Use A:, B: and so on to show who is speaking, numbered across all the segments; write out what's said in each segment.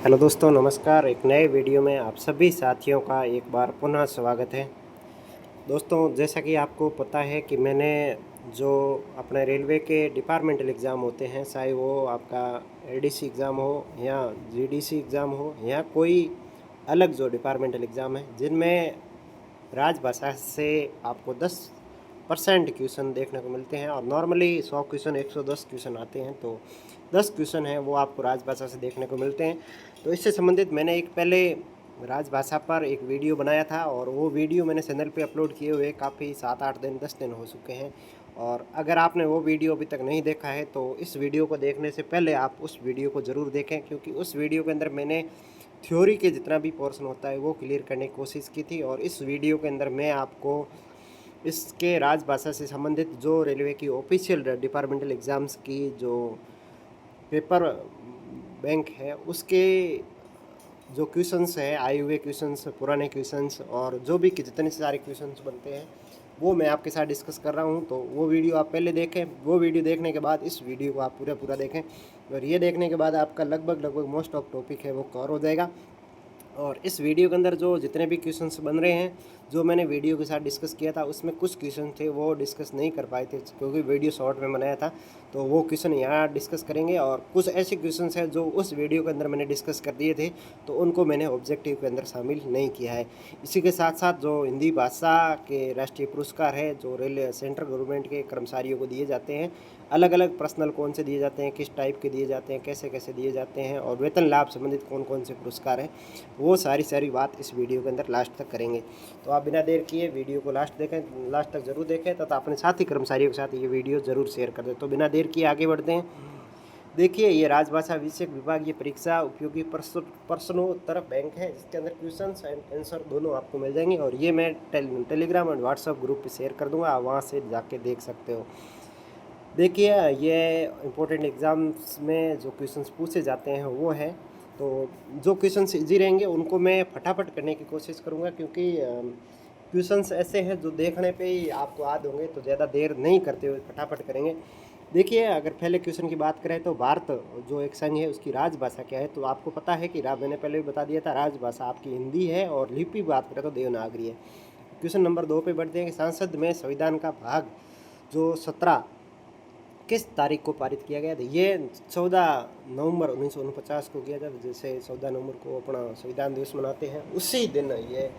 A: Hello दोस्तों, नमस्कार। एक नए वीडियो में आप सभी साथियों का एक बार पुनः स्वागत है। दोस्तों, जैसा कि आपको पता है कि मैंने जो अपने रेलवे के डिपार्टमेंटल एग्ज़ाम होते हैं, चाहे वो आपका एडीसी एग्ज़ाम हो या जीडीसी एग्ज़ाम हो या कोई अलग जो डिपार्टमेंटल एग्ज़ाम है, जिनमें राजभाषा से आपको 10% क्वेश्चन देखने को मिलते हैं और नॉर्मली 100 क्वेश्चन 110 क्वेश्चन आते हैं, तो 10 क्वेश्चन हैं वो आपको राजभाषा से देखने को मिलते हैं। तो इससे संबंधित मैंने एक पहले राजभाषा पर एक वीडियो बनाया था और वो वीडियो मैंने चैनल पे अपलोड किए हुए काफ़ी 7-8 दिन 10 दिन हो चुके हैं। और अगर आपने वो वीडियो अभी तक नहीं देखा है तो इस वीडियो को देखने से पहले आप उस वीडियो को ज़रूर देखें, क्योंकि उस वीडियो के अंदर मैंने थ्योरी के जितना भी पोर्शन होता है वो क्लियर करने की कोशिश की थी। और इस वीडियो के अंदर मैं आपको इसके राजभाषा से संबंधित जो रेलवे की ऑफिशियल डिपार्टमेंटल एग्ज़ाम्स की जो पेपर बैंक है उसके जो क्वेश्चंस हैं, आए हुए क्वेश्चंस, पुराने क्वेश्चंस और जो भी जितने सारे क्वेश्चंस बनते हैं वो मैं आपके साथ डिस्कस कर रहा हूँ। तो वो वीडियो आप पहले देखें, वो वीडियो देखने के बाद इस वीडियो को आप पूरा देखें और ये देखने के बाद आपका लगभग मोस्ट ऑफ टॉपिक है वो कवर हो जाएगा। और इस वीडियो के अंदर जो जितने भी क्वेश्चंस बन रहे हैं, जो मैंने वीडियो के साथ डिस्कस किया था, उसमें कुछ क्वेश्चन थे वो डिस्कस नहीं कर पाए थे क्योंकि वीडियो शॉर्ट में बनाया था। तो वो क्वेश्चन यहाँ डिस्कस करेंगे और कुछ ऐसे क्वेश्चंस हैं जो उस वीडियो के अंदर मैंने डिस्कस कर दिए थे, तो उनको मैंने ऑब्जेक्टिव के अंदर शामिल नहीं किया है। इसी के साथ साथ जो हिंदी भाषा के राष्ट्रीय पुरस्कार है जो रेलवे सेंट्रल गवर्नमेंट के कर्मचारियों को दिए जाते हैं, अलग अलग पर्सनल कौन से दिए जाते हैं, किस टाइप के दिए जाते हैं, कैसे कैसे दिए जाते हैं और वेतन लाभ संबंधित कौन कौन से पुरस्कार हैं, वो सारी बात इस वीडियो के अंदर लास्ट तक करेंगे। तो आप बिना देर किए वीडियो को लास्ट तक जरूर देखें तथा अपने साथी कर्मचारियों के साथ ये वीडियो जरूर शेयर कर दें। तो बिना देर किए आगे बढ़ते हैं। देखिए, ये राजभाषा विषयक विभागीय परीक्षा उपयोगी प्रश्नोत्तर बैंक है, जिसके अंदर क्वेश्चंस एंड आंसर दोनों आपको मिल जाएंगे और ये मैं टेलीग्राम और व्हाट्सएप ग्रुप पे शेयर कर दूंगा, आप वहाँ से जाके देख सकते हो। देखिए, ये इम्पोर्टेंट एग्ज़ाम्स में जो क्वेश्चंस पूछे जाते हैं वो है, तो जो क्वेश्चंस इजी रहेंगे उनको मैं फटाफट करने की कोशिश करूँगा, क्योंकि क्वेश्चंस ऐसे हैं जो देखने पे ही आपको याद होंगे, तो ज़्यादा देर नहीं करते हुए फटाफट करेंगे। देखिए, अगर पहले क्वेश्चन की बात करें तो भारत जो एक संघ है उसकी राजभाषा क्या है, तो आपको पता है कि मैंने पहले भी बता दिया था, राजभाषा आपकी हिंदी है और लिपि बात करें तो देवनागरी है। क्वेश्चन नंबर 2 पे बढ़ते हैं कि संसद में संविधान का भाग जो 17 किस तारीख को पारित किया गया था। ये 14 नवंबर 1949 को किया था। जैसे 14 नवंबर को अपना संविधान दिवस मनाते हैं, उसी दिन ये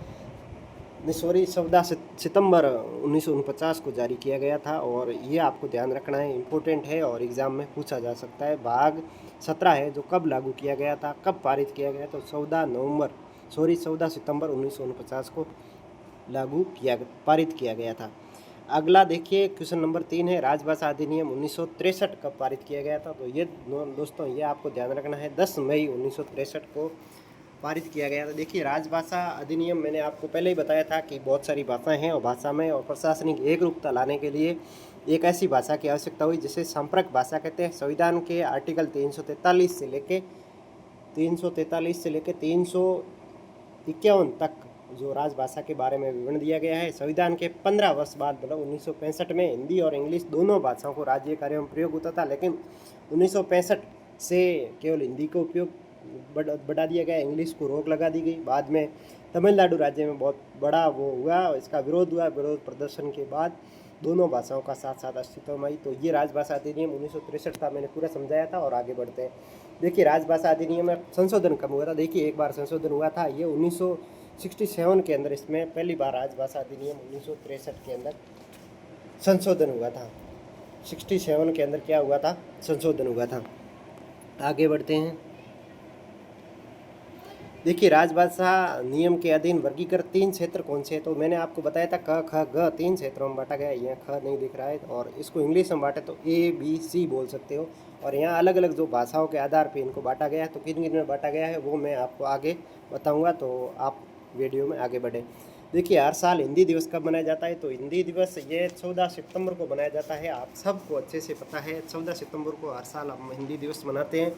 A: 14 सितंबर 1949 को जारी किया गया था। और ये आपको ध्यान रखना है, इम्पोर्टेंट है और एग्ज़ाम में पूछा जा सकता है। भाग 17 है जो कब लागू किया गया था, कब पारित किया गया, तो 14 सितंबर 1949 को पारित किया गया था। अगला देखिए, क्वेश्चन नंबर 3 है, राजभाषा अधिनियम 1963 कब पारित किया गया था। तो ये दोस्तों, ये आपको ध्यान रखना है, 10 मई 1963 को पारित किया गया था। देखिए, राजभाषा अधिनियम मैंने आपको पहले ही बताया था कि बहुत सारी भाषाएं हैं और भाषा में और प्रशासनिक एकरूपता लाने के लिए एक ऐसी भाषा की आवश्यकता हुई जिसे संपर्क भाषा कहते हैं। संविधान के आर्टिकल 343 से लेके 351 तक जो राजभाषा के बारे में विवरण दिया गया है। संविधान के 15 वर्ष बाद मतलब 1965 में हिंदी और इंग्लिश दोनों भाषाओं को राज्य कार्यों में प्रयोग होता था, लेकिन 1965 से केवल हिंदी का उपयोग बढ़ा दिया गया, इंग्लिश को रोक लगा दी गई। बाद में तमिलनाडु राज्य में बहुत बड़ा वो हुआ, इसका विरोध हुआ, विरोध प्रदर्शन के बाद दोनों भाषाओं का साथ साथ अस्तित्व में आई। तो ये राजभाषा अधिनियम 1963 का मैंने पूरा समझाया था। और आगे बढ़ते हैं। देखिए, राजभाषा अधिनियम में संशोधन कब हुआ था। देखिए, एक बार संशोधन हुआ था, ये 1967 के अंदर इसमें पहली बार राजभाषा अधिनियम 1963 के अंदर संशोधन हुआ था। 67 के अंदर क्या हुआ था, संशोधन हुआ था। आगे बढ़ते हैं। देखिए, राजभाषा नियम के अधीन वर्गीकृत 3 क्षेत्र कौन से हैं। तो मैंने आपको बताया था क ख ग 3 क्षेत्रों में बांटा गया है। यहाँ ख नहीं दिख रहा है और इसको इंग्लिश में बांटे तो ABC बोल सकते हो। और यहाँ अलग अलग जो भाषाओं के आधार पे इनको बांटा गया है, तो किन किन में बांटा गया है वो मैं आपको आगे बताऊँगा, तो आप वीडियो में आगे बढ़े। देखिए, हर साल हिंदी दिवस कब मनाया जाता है। तो हिंदी दिवस ये 14 सितंबर को मनाया जाता है। आप सबको अच्छे से पता है, 14 सितंबर को हर साल हम हिंदी दिवस मनाते हैं।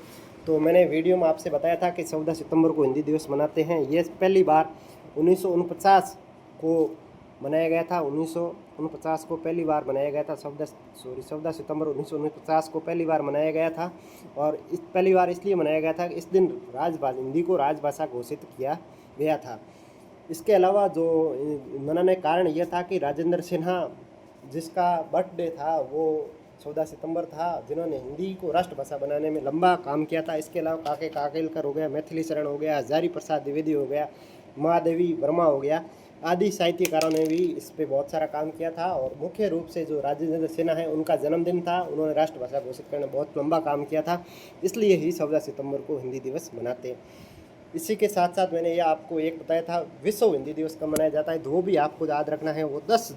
A: तो मैंने वीडियो में आपसे बताया था कि 14 सितंबर को हिंदी दिवस मनाते हैं। ये पहली बार 1949 को मनाया गया था। 1949 को पहली बार मनाया गया था। 14 सितंबर 1949 को पहली बार मनाया गया था। और इस पहली बार इसलिए मनाया गया था कि इस दिन हिंदी को राजभाषा घोषित किया गया था। इसके अलावा जो मनाने का कारण यह था कि राजेंद्र सिन्हा, जिसका बर्थडे था वो 14 सितंबर था, जिन्होंने हिंदी को राष्ट्रभाषा बनाने में लंबा काम किया था। इसके अलावा काके काकेलकर हो गया, मैथिली शरण हो गया, हजारी प्रसाद द्विवेदी हो गया, महादेवी वर्मा हो गया, आदि साहित्यकारों ने भी इस पर बहुत सारा काम किया था। और मुख्य रूप से जो राजेंद्र सिन्हा है, उनका जन्मदिन था, उन्होंने राष्ट्रभाषा घोषित करने में बहुत लंबा काम किया था, इसलिए ही 14 सितंबर को हिंदी दिवस मनाते हैं। इसी के साथ साथ मैंने ये आपको एक बताया था विश्व हिंदी दिवस कब मनाया जाता है, तो वो भी आपको याद रखना है। वो 10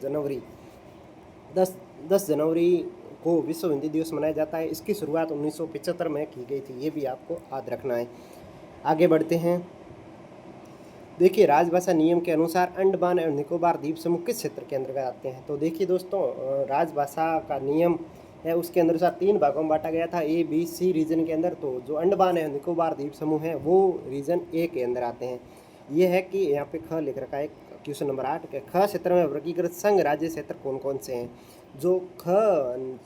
A: जनवरी को विश्व हिंदी दिवस मनाया जाता है। इसकी शुरुआत 1975 में की गई थी, ये भी आपको याद रखना है। आगे बढ़ते हैं। देखिए, राजभाषा नियम के अनुसार अंडमान एवं निकोबार द्वीप समूह किस क्षेत्र के अंतर्गत आते हैं। तो देखिए दोस्तों, राजभाषा का नियम है उसके अनुसार 3 भागों में बांटा गया था, A, B, C रीजन के अंदर। तो जो अंडमान एवं निकोबार द्वीप समूह है वो रीजन A के अंदर आते हैं। ये है कि यहाँ पे ख लिख रखा है क्वेश्चन नंबर 8 के ख क्षेत्र में वर्गीकृत संघ राज्य क्षेत्र कौन कौन से हैं। जो ख,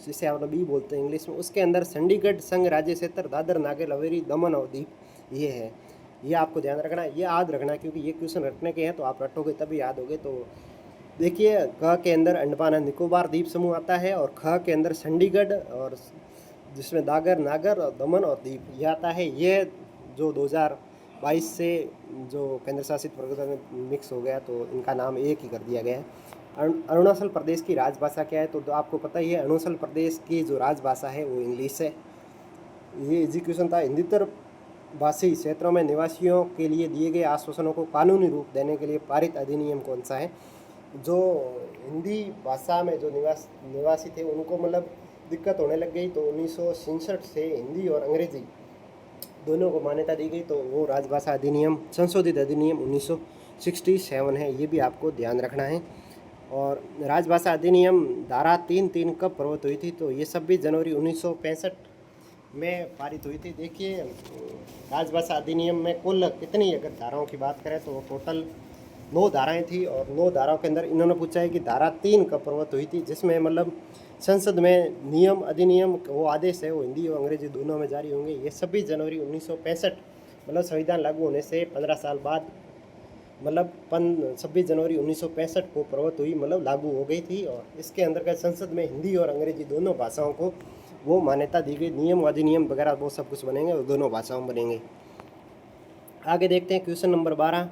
A: जिसे आप बी बोलते हैं इंग्लिश में, उसके अंदर चंडीगढ़ संघ राज्य क्षेत्र, दादर नागर हवेली, दमन और दीव ये है। ये आपको ध्यान रखना है, ये याद रखना, क्योंकि ये क्वेश्चन रटने के हैं तो आप रटोगे तभी याद होगे। तो देखिए, क के अंदर अंडमान एंड निकोबार द्वीप समूह आता है, और ख के अंदर चंडीगढ़, और जिसमें दादर नागर और दमन और दीव ये आता है। ये जो 2022 से जो केंद्र शासित प्रदेश में मिक्स हो गया, तो इनका नाम एक ही कर दिया गया है। अरुणाचल प्रदेश की राजभाषा क्या है, तो आपको पता ही है, अरुणाचल प्रदेश की जो राजभाषा है वो इंग्लिश है। ये एजुकेशन था। हिंदीतर भाषी क्षेत्रों में निवासियों के लिए दिए गए आश्वासनों को कानूनी रूप देने के लिए पारित अधिनियम कौन सा है। जो हिंदी भाषा में जो निवासी थे उनको मतलब दिक्कत होने लग गई, तो 1966 से हिंदी और अंग्रेजी दोनों को मान्यता दी गई, तो वो राजभाषा अधिनियम, संशोधित अधिनियम 1967 है। ये भी आपको ध्यान रखना है। और राजभाषा अधिनियम धारा 3(3) कब प्रवृत्त हुई थी, तो ये 26 जनवरी 1965 में पारित हुई थी। देखिए, राजभाषा अधिनियम में कुल कितनी अगर धाराओं की बात करें तो टोटल 9 धाराएं थी, और 9 धाराओं के अंदर इन्होंने पूछा है कि धारा 3 कब प्रवृत्त हुई थी, जिसमें मतलब संसद में नियम अधिनियम वो आदेश है वो हिंदी और अंग्रेजी दोनों में जारी होंगे। ये 26 जनवरी 1965 मतलब संविधान लागू होने से 15 साल बाद, मतलब 26 जनवरी 1965 को प्रवृत्त हुई, मतलब लागू हो गई थी। और इसके अंतर्गत संसद में हिंदी और अंग्रेजी दोनों भाषाओं को वो मान्यता दी गई। नियम अधिनियम वगैरह वो सब कुछ बनेंगे और दोनों भाषाओं में बनेंगे। आगे देखते हैं क्वेश्चन नंबर 12।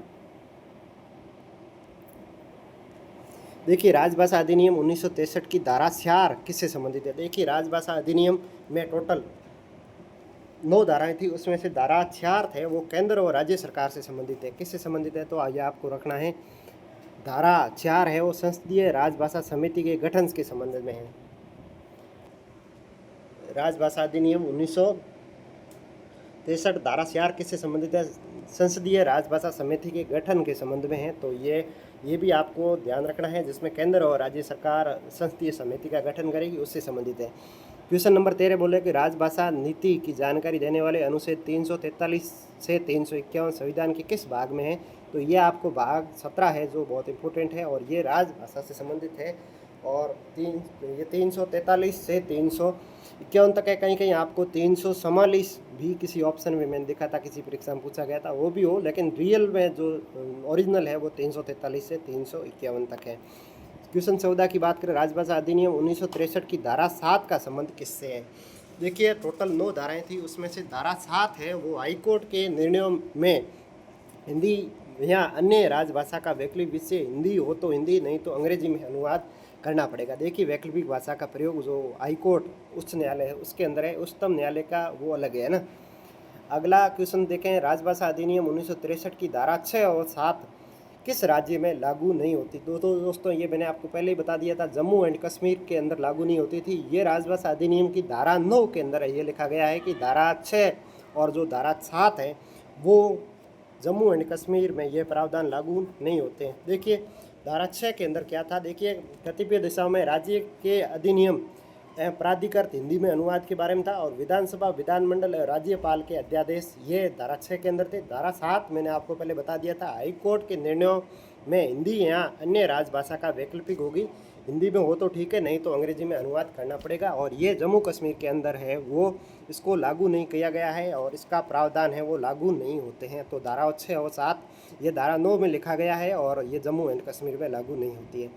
A: देखिए, राजभाषा अधिनियम 1963 की धारा 4 किससे संबंधित है। देखिए, राजभाषा अधिनियम में टोटल 9 धाराएं थी, उसमें से धारा 4 थे वो केंद्र और राज्य सरकार से संबंधित है। किससे संबंधित है, तो आइए आपको रखना है। धारा 4 है वो संसदीय राजभाषा समिति के गठन के संबंध में है। राजभाषा अधिनियम 1963 धारा 4 किससे संबंधित है, संसदीय राजभाषा समिति के गठन के संबंध में है। तो ये भी आपको ध्यान रखना है, जिसमें केंद्र और राज्य सरकार संसदीय समिति का गठन करेगी, उससे संबंधित है। क्वेश्चन नंबर 13 बोले कि राजभाषा नीति की जानकारी देने वाले अनुच्छेद 343 से 351 संविधान के किस भाग में है। तो ये आपको भाग 17 है, जो बहुत इंपॉर्टेंट है और ये राजभाषा से संबंधित है। और ये 343 से 351 तक है। कहीं कहीं आपको 344 भी किसी ऑप्शन में मैंने देखा था, किसी परीक्षा में पूछा गया था, वो भी हो, लेकिन रियल में जो ओरिजिनल है वो 343 से 351 तक है। क्वेश्चन 14 की बात करें, राजभाषा अधिनियम 1963 की धारा 7 का संबंध किससे है। देखिए, टोटल 9 धाराएं थी, उसमें से धारा 7 है वो हाईकोर्ट के निर्णयों में हिंदी या अन्य राजभाषा का वैकल्पिक विषय हिंदी हो तो हिंदी, नहीं तो अंग्रेजी में अनुवाद करना पड़ेगा। देखिए, वैकल्पिक भाषा का प्रयोग जो हाईकोर्ट उच्च न्यायालय है उसके अंदर है, उच्चतम न्यायालय का वो अलग है ना। अगला क्वेश्चन देखें, राजभाषा अधिनियम 1963 की धारा 6 और 7 किस राज्य में लागू नहीं होती। तो दोस्तों, ये मैंने आपको पहले ही बता दिया था, जम्मू एंड कश्मीर के अंदर लागू नहीं होती थी। ये राजभाषा अधिनियम की धारा 9 के अंदर ये लिखा गया है कि धारा 6 और जो धारा 7 है वो जम्मू एंड कश्मीर में ये प्रावधान लागू नहीं होते हैं। देखिए, धारा 6 के अंदर क्या था, देखिए, कतिपय दिशाओं में राज्य के अधिनियम प्राधिकृत हिंदी में अनुवाद के बारे में था, और विधानसभा, विधानमंडल और राज्यपाल के अध्यादेश ये धारा 6 के अंदर थे। धारा 7 मैंने आपको पहले बता दिया था, हाईकोर्ट के निर्णयों में हिंदी या अन्य राजभाषा का वैकल्पिक होगी। हिंदी में हो तो ठीक है, नहीं तो अंग्रेजी में अनुवाद करना पड़ेगा। और ये जम्मू कश्मीर के अंदर है, वो इसको लागू नहीं किया गया है और इसका प्रावधान है वो लागू नहीं होते हैं। तो धारा 6 और 7 ये धारा 9 में लिखा गया है और ये जम्मू एंड कश्मीर में लागू नहीं होती है।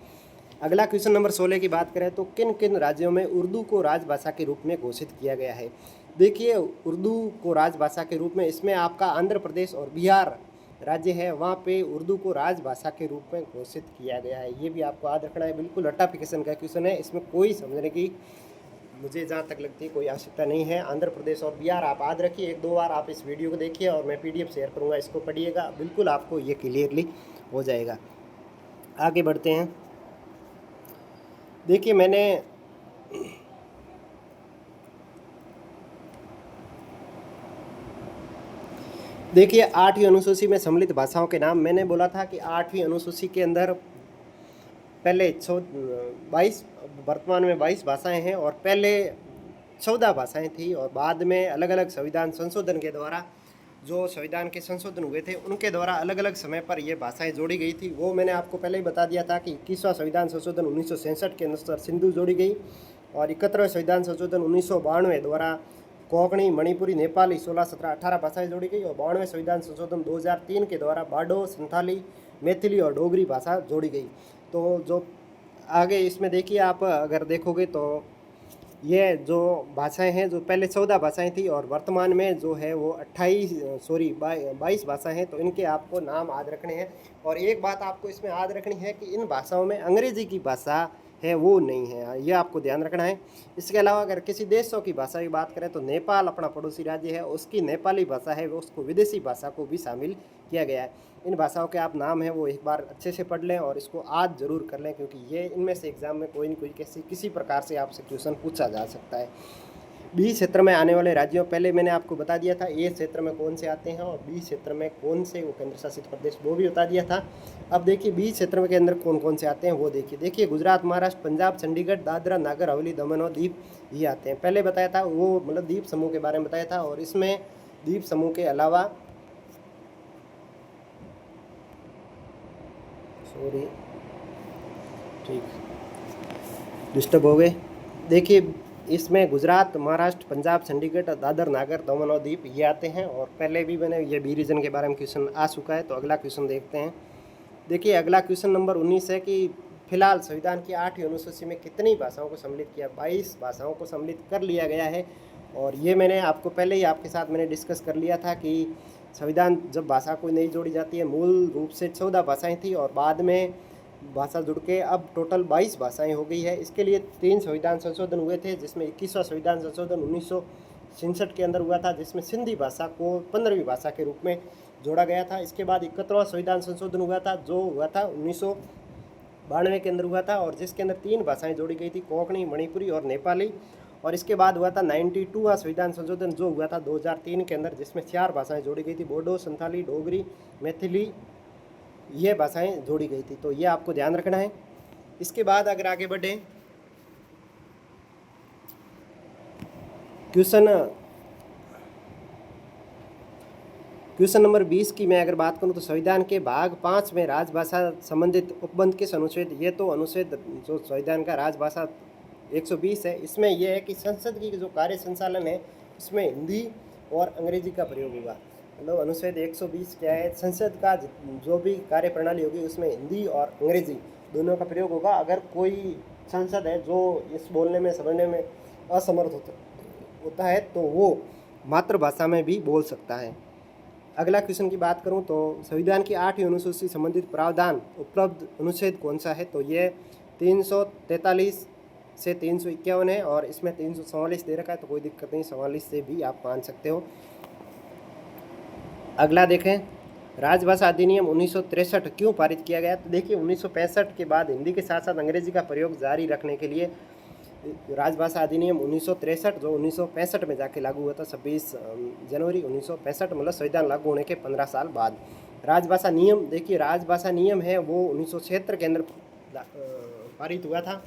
A: अगला क्वेश्चन नंबर 16 की बात करें तो किन किन राज्यों में उर्दू को राजभाषा के रूप में घोषित किया गया है। देखिए, उर्दू को राजभाषा के रूप में इसमें आपका आंध्र प्रदेश और बिहार राज्य है, वहाँ पे उर्दू को राजभाषा के रूप में घोषित किया गया है। ये भी आपको याद रखना है, बिल्कुल रट्टाफिकेशन का क्वेश्चन है, इसमें कोई समझने की मुझे जहाँ तक लगती है कोई आवश्यकता नहीं है। आंध्र प्रदेश और बिहार आप याद रखिए, 1-2 बार आप इस वीडियो को देखिए और मैं PDF शेयर करूँगा, इसको पढ़िएगा, बिल्कुल आपको ये क्लियरली हो जाएगा। आगे बढ़ते हैं। देखिए, देखिए 8वीं अनुसूची में सम्मिलित भाषाओं के नाम मैंने बोला था कि 8वीं अनुसूची के अंदर पहले 22, वर्तमान में 22 भाषाएं हैं और पहले 14 भाषाएं थी और बाद में अलग अलग संविधान संशोधन के द्वारा जो संविधान के संशोधन हुए थे उनके द्वारा अलग अलग समय पर ये भाषाएं जोड़ी गई थी। वो मैंने आपको पहले ही बता दिया था कि 21वां संविधान संशोधन 1967 के अनुसार सिंधु जोड़ी गई और 71वां संविधान संशोधन 1992 द्वारा कोंकणी, मणिपुरी, नेपाली 16, 17, 18 भाषाएं जोड़ी गई और 92वें संविधान संशोधन 2003 के द्वारा बाडो, संथाली, मैथिली और डोगरी भाषा जोड़ी गई। तो जो आगे इसमें देखिए, आप अगर देखोगे तो ये जो भाषाएं हैं, जो पहले 14 भाषाएं थी और वर्तमान में जो है वो 22 भाषाएं हैं। तो इनके आपको नाम याद रखने हैं। और एक बात आपको इसमें याद रखनी है कि इन भाषाओं में अंग्रेजी की भाषा है वो नहीं है, ये आपको ध्यान रखना है। इसके अलावा अगर किसी देशों की भाषा की बात करें तो नेपाल अपना पड़ोसी राज्य है, उसकी नेपाली भाषा है, वो उसको विदेशी भाषा को भी शामिल किया गया है। इन भाषाओं के आप नाम हैं वो एक बार अच्छे से पढ़ लें और इसको आज ज़रूर कर लें, क्योंकि ये इनमें से एग्जाम में कोई न कोई किसी प्रकार से आपसे क्वेश्चन पूछा जा सकता है। बी क्षेत्र में आने वाले राज्यों, पहले मैंने आपको बता दिया था ए क्षेत्र में कौन से आते हैं और बी क्षेत्र में कौन से वो केंद्र शासित प्रदेश, वो भी बता दिया था। अब देखिए बी क्षेत्र के अंदर कौन कौन से आते हैं वो देखिए गुजरात, महाराष्ट्र, पंजाब, चंडीगढ़, दादरा नगर हवेली, दमन और दीव ये आते हैं। पहले बताया था वो मतलब द्वीप समूह के बारे में बताया था और इसमें द्वीप समूह के अलावा ठीक डिस्टर्ब हो गए। देखिए इसमें गुजरात, महाराष्ट्र, पंजाब, चंडीगढ़, दादर नागर दमन और दीव ये आते हैं और पहले भी मैंने ये बी रीजन के बारे में क्वेश्चन आ चुका है। तो अगला क्वेश्चन देखते हैं। देखिए अगला क्वेश्चन नंबर 19 है कि फिलहाल संविधान की 8वीं अनुसूची में कितनी भाषाओं को सम्मिलित किया। 22 भाषाओं को सम्मिलित कर लिया गया है और ये मैंने आपको पहले ही आपके साथ मैंने डिस्कस कर लिया था कि संविधान जब भाषा कोई नहीं जोड़ी जाती है, मूल रूप से 14 भाषाएँ थी और बाद में भाषा जुड़ के अब टोटल 22 भाषाएं हो गई है। इसके लिए 3 संविधान संशोधन हुए थे, जिसमें 21वां संविधान संशोधन 1967 के अंदर हुआ था, जिसमें सिंधी भाषा को 15वीं भाषा के रूप में जोड़ा गया था। इसके बाद 71वां संविधान संशोधन हुआ था, जो हुआ था 1992 के अंदर हुआ था और जिसके अंदर 3 भाषाएं जोड़ी गई थी, कोंकणी, मणिपुरी और नेपाली। और इसके बाद हुआ था 92वां संविधान संशोधन जो हुआ था 2003 के अंदर, जिसमें 4 भाषाएँ जोड़ी गई थी, बोडो, संथाली, डोगरी, मैथिली, ये भाषाएं जोड़ी गई थी। तो ये आपको ध्यान रखना है। इसके बाद अगर आगे बढ़े क्वेश्चन नंबर 20 की मैं अगर बात करूं तो संविधान के भाग 5 में राजभाषा संबंधित उपबंध किस अनुच्छेद, ये तो अनुच्छेद जो संविधान का राजभाषा 120 है, इसमें यह है कि संसद की जो कार्य संचालन है इसमें हिंदी और अंग्रेजी का प्रयोग होगा। मतलब अनुच्छेद 120 क्या है, संसद का जो भी कार्य प्रणाली होगी उसमें हिंदी और अंग्रेजी दोनों का प्रयोग होगा। अगर कोई संसद है जो इस बोलने में समझने में असमर्थ होता है तो वो मातृभाषा में भी बोल सकता है। अगला क्वेश्चन की बात करूं तो संविधान की 8वीं अनुसूची संबंधित प्रावधान उपलब्ध अनुच्छेद कौन सा है, तो ये 343 से 351 है और इसमें 344 दे रखा है, तो कोई दिक्कत नहीं, 44 से भी आप मान सकते हो। अगला देखें, राजभाषा अधिनियम 1963 क्यों पारित किया गया। तो देखिए 1965 के बाद हिंदी के साथ साथ अंग्रेजी का प्रयोग जारी रखने के लिए राजभाषा अधिनियम 1963 जो 1965 में जाके लागू हुआ था, 26 जनवरी 1965, मतलब संविधान लागू होने के 15 साल बाद। राजभाषा नियम, देखिए राजभाषा नियम है वो 1976 के अंदर पारित हुआ था।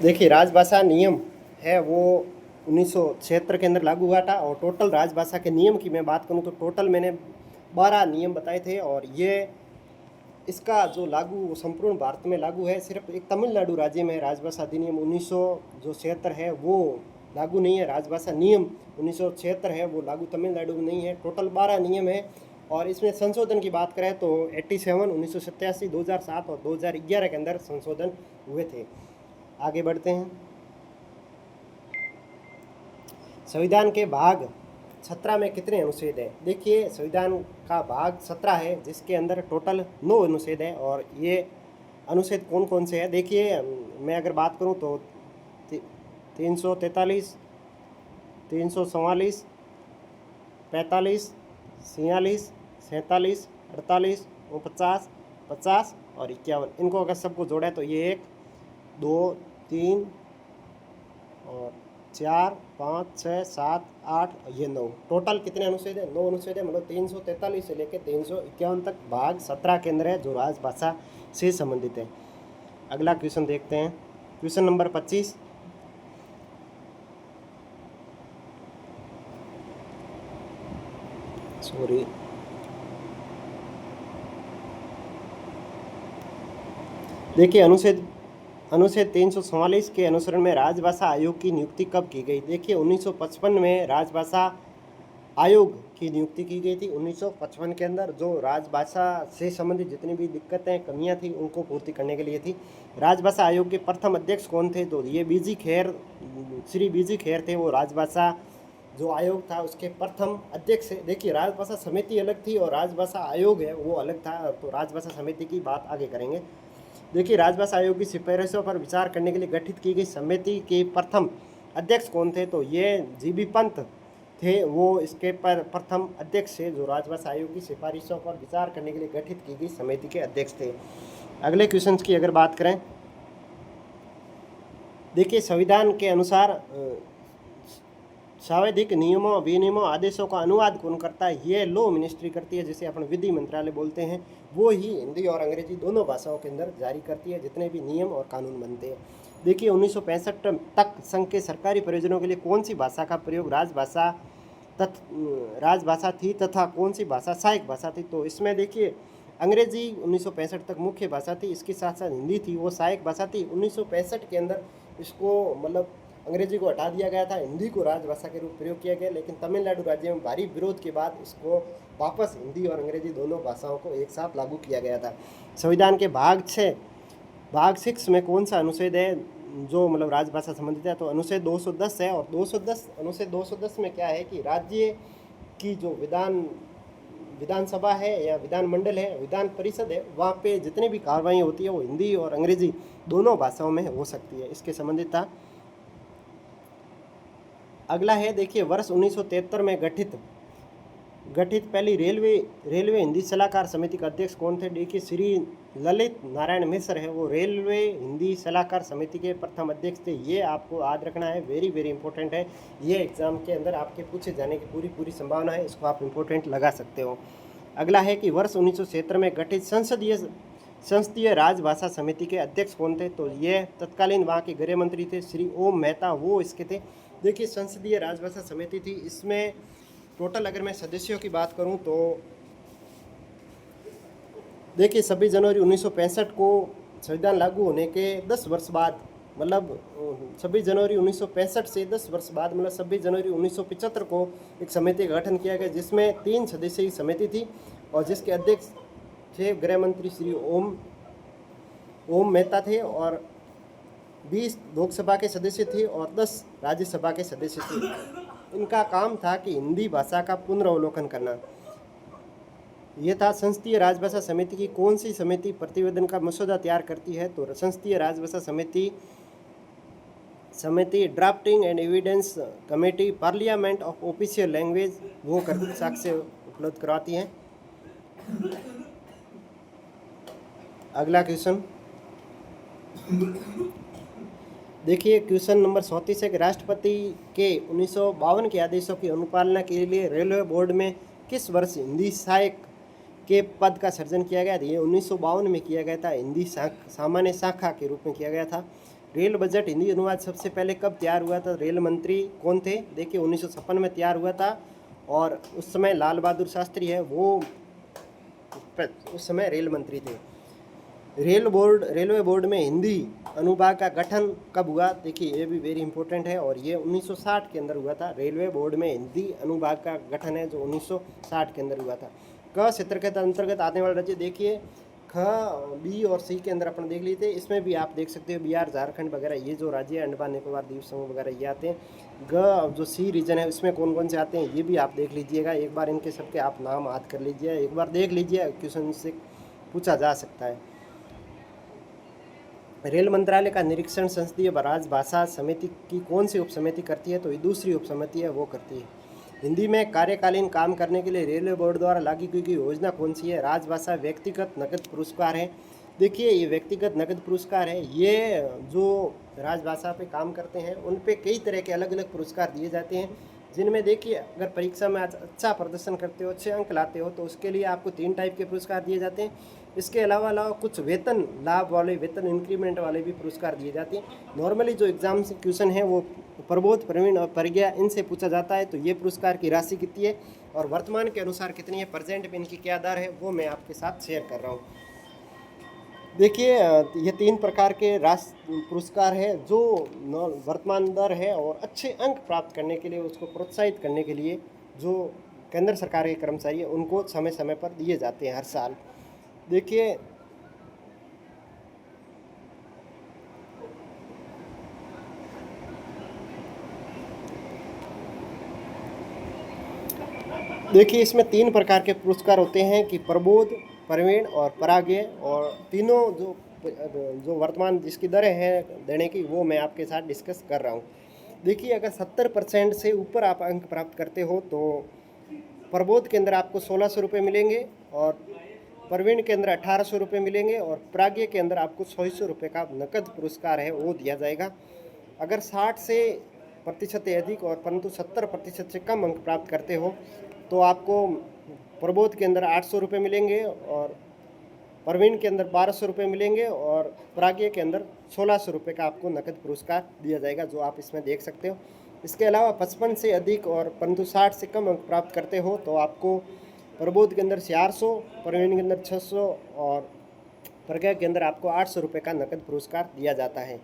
A: देखिए राजभाषा नियम है वो 1976 के अंदर लागू हुआ था। और टोटल राजभाषा के नियम की मैं बात करूं तो टोटल मैंने 12 नियम बताए थे। और ये इसका जो लागू संपूर्ण भारत में लागू है, सिर्फ एक तमिलनाडु राज्य में राजभाषा अधिनियम 1976 है वो लागू नहीं है। राजभाषा नियम 1976 है वो लागू तमिलनाडु में नहीं है। टोटल 12 नियम है। और इसमें संशोधन की बात करें तो 87, 1987, 2007 और 2011 के अंदर संशोधन हुए थे। आगे बढ़ते हैं। संविधान के भाग 17 में कितने अनुच्छेद हैं? देखिए संविधान का भाग 17 है जिसके अंदर टोटल 9 अनुच्छेद हैं। और ये अनुच्छेद कौन कौन से हैं? देखिए मैं अगर बात करूं तो 343, 344, 45, 46, 47, 48, 49, 50 और 51। इनको अगर सबको जोड़े तो ये 1, 2, 3 और 4, 5, 6, 7, 8 ये 9। टोटल कितने अनुच्छेद है? 9 अनुच्छेद है। मतलब 343 से लेकर 351 तक भाग 17 के अंदर है जो राजभाषा से संबंधित है। अगला क्वेश्चन देखते हैं। Question number 25। सॉरी, देखिए अनुच्छेद 344 के अनुसरण में राजभाषा आयोग की नियुक्ति कब की गई? देखिए 1955 में राजभाषा आयोग की नियुक्ति की गई थी। 1955 के अंदर जो राजभाषा से संबंधित जितनी भी दिक्कतें कमियां थी उनको पूर्ति करने के लिए थी। राजभाषा आयोग के प्रथम अध्यक्ष कौन थे? तो ये बीजी खेर, श्री बीजी खेर थे। वो राजभाषा जो आयोग था उसके प्रथम अध्यक्ष है। देखिए राजभाषा समिति अलग थी और राजभाषा आयोग है वो अलग था। तो राजभाषा समिति की बात आगे करेंगे। देखिए राजभाषा आयोग की सिफारिशों पर विचार करने के लिए गठित की गई समिति के प्रथम अध्यक्ष कौन थे? तो ये जीबी पंत थे। वो इसके पर प्रथम अध्यक्ष थे जो राजभाषा आयोग की सिफारिशों पर विचार करने के लिए गठित की गई समिति के अध्यक्ष थे। अगले क्वेश्चन की अगर बात करें, देखिए संविधान के अनुसार सांवैधिक नियमों, विनियमों, आदेशों का अनुवाद कौन करता है? ये लॉ मिनिस्ट्री करती है, जिसे अपन विधि मंत्रालय बोलते हैं। वो ही हिंदी और अंग्रेजी दोनों भाषाओं के अंदर जारी करती है जितने भी नियम और कानून बनते हैं। देखिए 1965 तक संघ के सरकारी प्रयोजनों के लिए कौन सी भाषा का प्रयोग राजभाषा थी तथा कौन सी भाषा सहायक भाषा थी? तो इसमें देखिए अंग्रेजी 1965 तक मुख्य भाषा थी, इसके साथ साथ हिंदी थी वो सहायक भाषा थी। 1965 के अंदर इसको मतलब अंग्रेजी को हटा दिया गया था, हिंदी को राजभाषा के रूप प्रयोग किया गया। लेकिन तमिलनाडु राज्य में भारी विरोध के बाद इसको वापस हिंदी और अंग्रेजी दोनों भाषाओं को एक साथ लागू किया गया था। संविधान के भाग 6 में कौन सा अनुच्छेद है जो मतलब राजभाषा संबंधित है? तो अनुच्छेद 210 है। और अनुच्छेद 210 में क्या है कि राज्य की जो विधानसभा है या विधानमंडल है, विधान परिषद है, वहाँ पे जितनी भी कार्रवाई होती है वो हिंदी और अंग्रेजी दोनों भाषाओं में हो सकती है। इसके संबंधित था। अगला है देखिए वर्ष 1973 में गठित पहली रेलवे हिंदी सलाहकार समिति का अध्यक्ष कौन थे? देखिए श्री ललित नारायण मिश्र है वो रेलवे हिंदी सलाहकार समिति के प्रथम अध्यक्ष थे। ये आपको याद रखना है, वेरी वेरी इंपॉर्टेंट है। ये एग्जाम के अंदर आपके पूछे जाने की पूरी संभावना है, इसको आप इंपॉर्टेंट लगा सकते हो। अगला है कि वर्ष 1976 में गठित संसदीय राजभाषा समिति के अध्यक्ष कौन थे? तो ये तत्कालीन वहाँ के गृह मंत्री थे श्री ओम मेहता, वो इसके थे। देखिए संसदीय राजभाषा समिति थी, इसमें टोटल अगर मैं सदस्यों की बात करूं तो देखिए 26 जनवरी 1965 को संविधान लागू होने के 10 वर्ष बाद, मतलब 26 जनवरी 1965 से 10 वर्ष बाद मतलब 26 जनवरी 1975 को एक समिति का गठन किया गया जिसमें 3 सदस्यीय समिति थी और जिसके अध्यक्ष थे गृह मंत्री श्री ओम मेहता थे और 20 लोकसभा के सदस्य थे और 10 राज्यसभा के सदस्य थे। इनका काम था कि हिंदी भाषा का पुनरावलोकन करना। यह था। संसदीय राजभाषा समिति की कौन सी समिति प्रतिवेदन का मसौदा तैयार करती है? तो संसदीय राजभाषा समिति drafting and evidence committee parliament of official language वो कर साक्ष्य उपलब्ध करवाती है। अगला क्वेश्चन देखिए क्वेश्चन नंबर 34 है कि राष्ट्रपति के 1952 के आदेशों की अनुपालना के लिए रेलवे बोर्ड में किस वर्ष हिंदी सहायक के पद का सृजन किया गया था? ये 1952 में किया गया था, हिंदी सामान्य शाखा के रूप में किया गया था। रेल बजट हिंदी अनुवाद सबसे पहले कब तैयार हुआ था, रेल मंत्री कौन थे? देखिए 1956 में तैयार हुआ था और उस समय लाल बहादुर शास्त्री है वो उस समय रेल मंत्री थे। रेलवे बोर्ड में हिंदी अनुभाग का गठन कब हुआ? देखिए ये भी वेरी इंपॉर्टेंट है और ये 1960 के अंदर हुआ था। रेलवे बोर्ड में हिंदी अनुभाग का गठन है जो 1960 के अंदर हुआ था। क क्षेत्र के अंतर्गत आने वाले राज्य देखिए ख, बी और सी के अंदर अपन देख लिए थे। इसमें भी आप देख सकते हो बिहार, झारखंड वगैरह ये जो राज्य है, अंडमान निकोबार द्वीप समूह वगैरह ये आते हैं। ग जो सी रीजन है इसमें कौन कौन से आते हैं ये भी आप देख लीजिएगा। एक बार इनके सबके आप नाम याद कर लीजिए, एक बार देख लीजिए, क्वेश्चन से पूछा जा सकता है। रेल मंत्रालय का निरीक्षण संसदीय राजभाषा समिति की कौन सी उपसमिति करती है? तो ये दूसरी उपसमिति है वो करती है। हिंदी में कार्यकालीन काम करने के लिए रेलवे बोर्ड द्वारा लागू की गई योजना कौन सी है? राजभाषा व्यक्तिगत नकद पुरस्कार है। देखिए ये व्यक्तिगत नकद पुरस्कार है, ये जो राजभाषा पे काम करते हैं उन पे कई तरह के अलग अलग पुरस्कार दिए जाते हैं, जिनमें देखिए अगर परीक्षा में अच्छा प्रदर्शन करते हो, अच्छे अंक लाते हो तो उसके लिए आपको 3 टाइप के पुरस्कार दिए जाते हैं। इसके अलावा कुछ वेतन लाभ वाले, वेतन इंक्रीमेंट वाले भी पुरस्कार दिए जाते हैं। नॉर्मली जो एग्जाम से क्वेश्चन है वो प्रबोध, प्रवीण और प्रज्ञा इनसे पूछा जाता है। तो ये पुरस्कार की राशि कितनी है और वर्तमान के अनुसार कितनी है, प्रेजेंट में इनकी क्या दर है, वो मैं आपके साथ शेयर कर रहा हूँ। देखिए ये 3 प्रकार के पुरस्कार है जो वर्तमान दर है और अच्छे अंक प्राप्त करने के लिए, उसको प्रोत्साहित करने के लिए जो केंद्र सरकार के कर्मचारी हैं उनको समय समय पर दिए जाते हैं हर साल। देखिए इसमें 3 प्रकार के पुरस्कार होते हैं कि प्रबोध, प्रवीण और पराजय, और तीनों जो वर्तमान जिसकी दरें हैं देने की वो मैं आपके साथ डिस्कस कर रहा हूँ। देखिए अगर 70% से ऊपर आप अंक प्राप्त करते हो तो प्रबोध के अंदर आपको 1600 रुपये मिलेंगे और प्रवीण के अंदर 1800 रुपये मिलेंगे और प्राज्ञ के अंदर आपको 600 रुपये का नकद पुरस्कार है वो दिया जाएगा। अगर 60% से अधिक और परंतु 70% से कम अंक प्राप्त करते हो तो आपको प्रबोध के अंदर 800 रुपये मिलेंगे और प्रवीण के अंदर 1200 रुपये मिलेंगे और प्राज्ञ के अंदर 1600 रुपये का आपको नकद पुरस्कार दिया जाएगा, जो आप इसमें देख सकते हो। इसके अलावा 55 से अधिक और परंतु 60 से कम अंक प्राप्त करते हो तो आपको प्रबोध के अंदर 400, प्रवीण के अंदर 600 और प्रज्ञा के अंदर आपको 800 रुपये का नकद पुरस्कार दिया जाता है।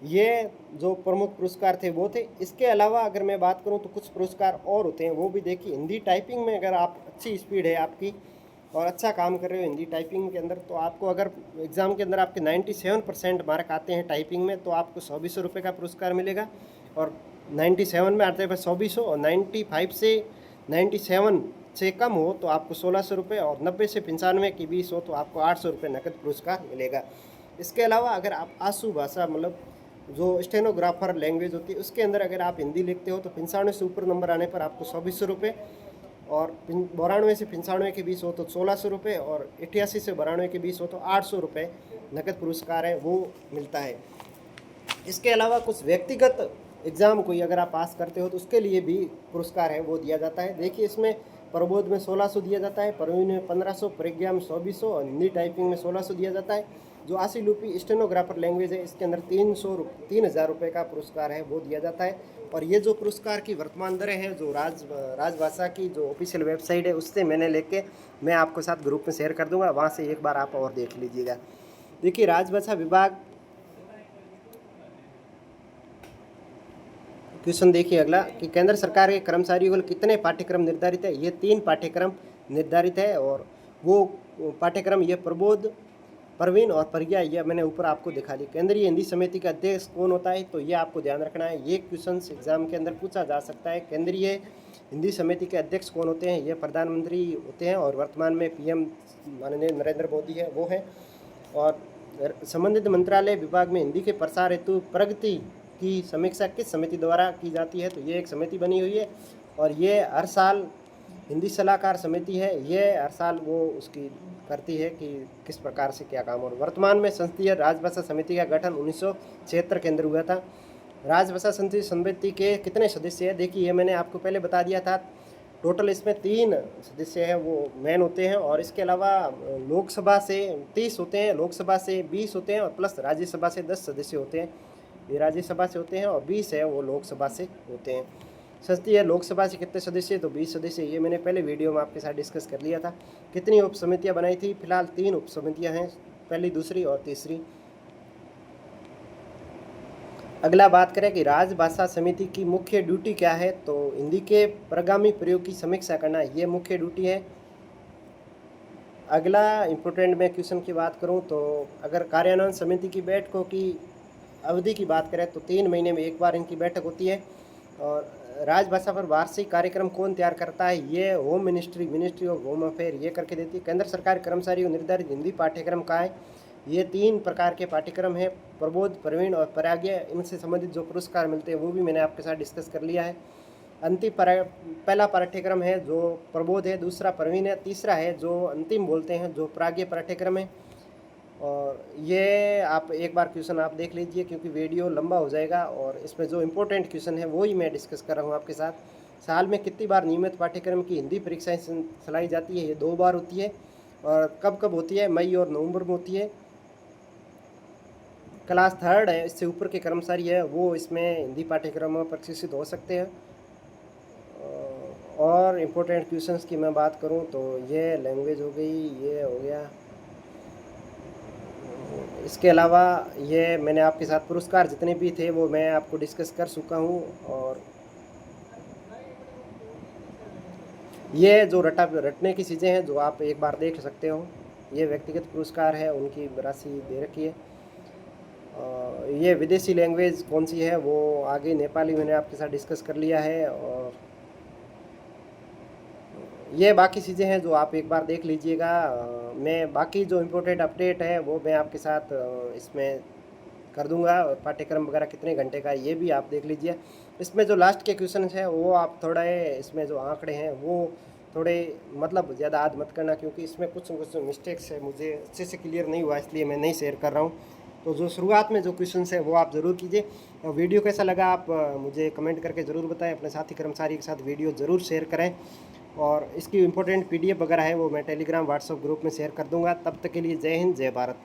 A: ये जो प्रमुख पुरस्कार थे वो थे। इसके अलावा अगर मैं बात करूं तो कुछ पुरस्कार और होते हैं, वो भी देखिए। हिंदी टाइपिंग में अगर आप अच्छी स्पीड है आपकी और अच्छा काम कर रहे हो हिंदी टाइपिंग के अंदर, तो आपको अगर एग्ज़ाम के अंदर आपके 97% मार्क आते हैं टाइपिंग में तो आपको 100 रुपये का पुरस्कार मिलेगा। और 97 में आते हैं 100 और 95 से 97 से कम हो तो आपको 1600 रुपये और 90 से 95 की 20 हो तो आपको 800 रुपये नकद पुरस्कार मिलेगा। इसके अलावा अगर आप आशु भाषा मतलब जो स्टेनोग्राफर लैंग्वेज होती है उसके अंदर अगर आप हिंदी लिखते हो तो 95 से ऊपर नंबर आने पर आपको 100 रुपये और 92 से 95 के 20 हो तो 1600 रुपये और 88 से 92 के 20 हो तो 800 रुपये नकद पुरस्कार है वो मिलता है। इसके अलावा कुछ व्यक्तिगत एग्ज़ाम कोई अगर आप पास करते हो तो उसके लिए भी पुरस्कार है वो दिया जाता है। देखिए इसमें प्रबोध में 1600 दिया जाता है, प्रवीण में 1500, प्रज्ञा में 2400 और हिंदी टाइपिंग में 1600 दिया जाता है। जो आशी लिपि स्टेनोग्राफर लैंग्वेज है इसके अंदर 3000 रुपये का पुरस्कार है वो दिया जाता है। और ये जो पुरस्कार की वर्तमान दरें हैं जो राजभाषा की जो ऑफिशियल वेबसाइट है उससे मैंने लेके मैं आपको साथ ग्रुप में शेयर कर दूंगा, वहाँ से एक बार आप और देख लीजिएगा। देखिए राजभाषा विभाग क्वेश्चन देखिए अगला कि केंद्र सरकार के कर्मचारियों को कितने पाठ्यक्रम निर्धारित है? ये 3 पाठ्यक्रम निर्धारित है और वो पाठ्यक्रम ये प्रबोध, प्रवीण और प्रज्ञा ये मैंने ऊपर आपको दिखा दी। केंद्रीय हिंदी समिति का अध्यक्ष कौन होता है? तो ये आपको ध्यान रखना है, ये क्वेश्चन एग्जाम के अंदर पूछा जा सकता है। केंद्रीय हिंदी समिति के अध्यक्ष कौन होते हैं? ये प्रधानमंत्री होते हैं और वर्तमान में पीएम माननीय नरेंद्र मोदी है वो है। और संबंधित मंत्रालय विभाग में हिंदी के प्रसार हेतु प्रगति की समीक्षा किस समिति द्वारा की जाती है? तो ये एक समिति बनी हुई है और ये हर साल हिंदी सलाहकार समिति है, ये हर साल वो उसकी करती है कि किस प्रकार से क्या काम। और वर्तमान में संसदीय राजभाषा समिति का गठन 1976 के अंदर हुआ था। राजभाषा संसदीय समिति के कितने सदस्य हैं? देखिए ये मैंने आपको पहले बता दिया था टोटल इसमें 3 सदस्य हैं वो मेन होते हैं, और इसके अलावा लोकसभा से 30 होते हैं, लोकसभा से 20 होते हैं, और प्लस राज्यसभा से 10 सदस्य होते हैं। ये राज्यसभा से होते हैं और 20 है वो लोकसभा से होते हैं। संसदीय लोकसभा से कितने सदस्य, तो 20 सदस्य। ये मैंने पहले वीडियो में आपके साथ डिस्कस कर लिया था। कितनी उप समितियाँ बनाई थी, फिलहाल 3 उप समितियाँ हैं, पहली, दूसरी और तीसरी। अगला बात करें कि राजभाषा समिति की मुख्य ड्यूटी क्या है, तो हिंदी के प्रगामी प्रयोग की समीक्षा करना, ये मुख्य ड्यूटी है। अगला इम्पोर्टेंट मैं क्वेश्चन की बात करूं तो अगर कार्यान्वयन समिति की बैठकों की अवधि की बात करें तो 3 महीने में एक बार इनकी बैठक होती है। और राजभाषा पर वार्षिक कार्यक्रम कौन तैयार करता है, ये home ministry of home affair ये करके देती है। केंद्र सरकार कर्मचारियों को निर्धारित हिंदी पाठ्यक्रम का है। ये 3 प्रकार के पाठ्यक्रम हैं, प्रबोध, प्रवीण और पराग्य। इनसे संबंधित जो पुरस्कार मिलते हैं वो भी मैंने आपके साथ डिस्कस कर लिया है। अंतिम पहला पाठ्यक्रम है जो प्रबोध है, दूसरा प्रवीण है, तीसरा है जो अंतिम बोलते हैं जो प्राज्ञ पाठ्यक्रम है। और ये आप एक बार क्वेश्चन आप देख लीजिए क्योंकि वीडियो लंबा हो जाएगा, और इसमें जो इम्पोर्टेंट क्वेश्चन है वो ही मैं डिस्कस कर रहा हूँ आपके साथ। साल में कितनी बार नियमित पाठ्यक्रम की हिंदी परीक्षाएं चलाई जाती है, ये 2 बार होती है। और कब कब होती है, मई और नवंबर में होती है। क्लास 3 है, इससे ऊपर के कर्मचारी है वो इसमें हिंदी पाठ्यक्रम में प्रशिक्षित हो सकते हैं। और इम्पोर्टेंट क्वेश्चंस की मैं बात करूं तो ये लैंग्वेज हो गई, ये हो गया। इसके अलावा ये मैंने आपके साथ पुरस्कार जितने भी थे वो मैं आपको डिस्कस कर चुका हूं। और ये जो रटने की चीज़ें हैं जो आप एक बार देख सकते हो, ये व्यक्तिगत पुरस्कार है, उनकी राशि दे रखी है। ये विदेशी लैंग्वेज कौन सी है वो आगे नेपाली मैंने आपके साथ डिस्कस कर लिया है। और ये बाकी चीज़ें हैं जो आप एक बार देख लीजिएगा। मैं बाकी जो इम्पोर्टेंट अपडेट है वो मैं आपके साथ इसमें कर दूंगा, और पाठ्यक्रम वगैरह कितने घंटे का ये भी आप देख लीजिए। इसमें जो लास्ट के क्वेश्चन हैं वो आप थोड़ा इसमें जो आंकड़े हैं वो थोड़े मतलब ज़्यादा याद मत करना, क्योंकि इसमें कुछ मिस्टेक्स है, मुझे अच्छे से क्लियर नहीं हुआ इसलिए मैं नहीं शेयर कर रहा हूँ। तो जो शुरुआत में जो क्वेश्चन है वो आप ज़रूर कीजिए। वीडियो कैसा लगा आप मुझे कमेंट करके ज़रूर बताएं। अपने साथी कर्मचारी के साथ वीडियो ज़रूर शेयर करें, और इसकी इम्पोर्टेंट PDF वगैरह है वो मैं टेलीग्राम व्हाट्सएप ग्रुप में शेयर कर दूंगा। तब तक के लिए जय हिंद, जय भारत।